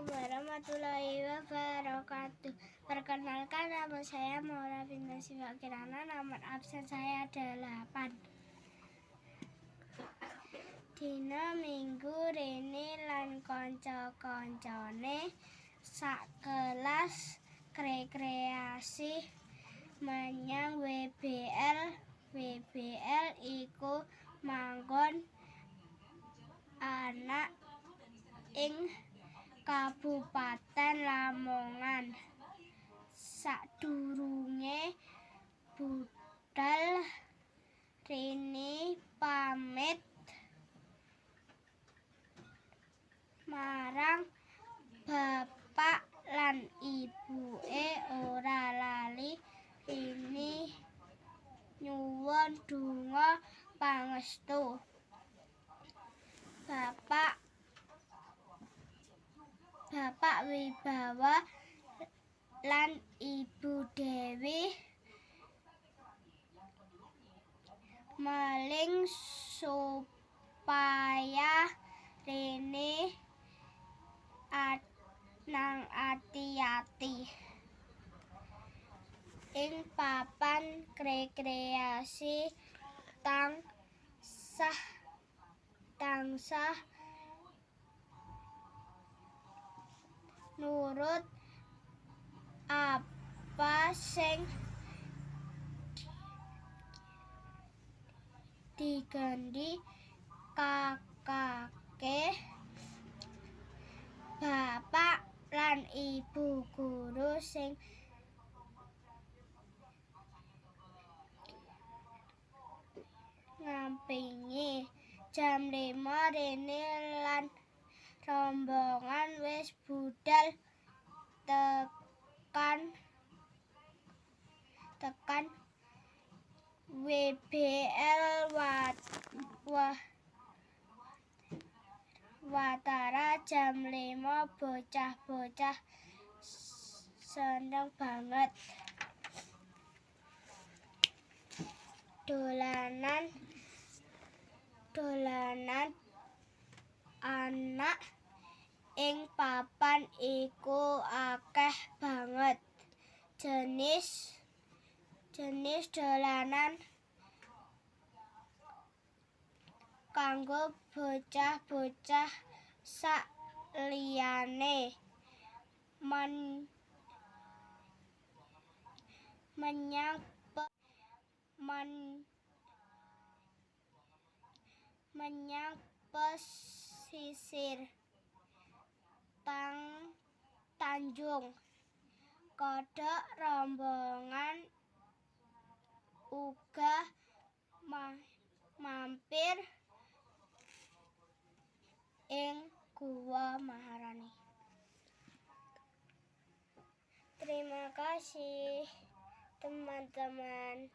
Assalamualaikum warahmatullahi wabarakatuh. Perkenalkan, nama saya Maura Binti Siva Kirana. Nomor absen saya 8. Dina Minggu rene lan kanca-kancane sak kelas rekreasi menyang WBL. WBL iku manggon anak ing Kabupaten Lamongan. Sadurunge budal rene pamit marang bapak lan ibuke, ora lali rene nyuwun donga pangestu. Bapak Wibawa lan Ibu Dewi maling supaya rene nang ati-ati ing papan rekreasi tansah nurut apa sing digendi kakake bapak lan ibu guru sing ngampingi. Jam 5 rene lan rombongan wis budal tekan WBL watara jam 5. Bocah-bocah seneng banget dolanan anak ing papan iku akeh banget. Jenis dolanan kanggo bocah-bocah sak liyane menyang pesisir Tanjung. Kodhok rombongan uga mampir ing Gua Maharani. Terima kasih teman-teman.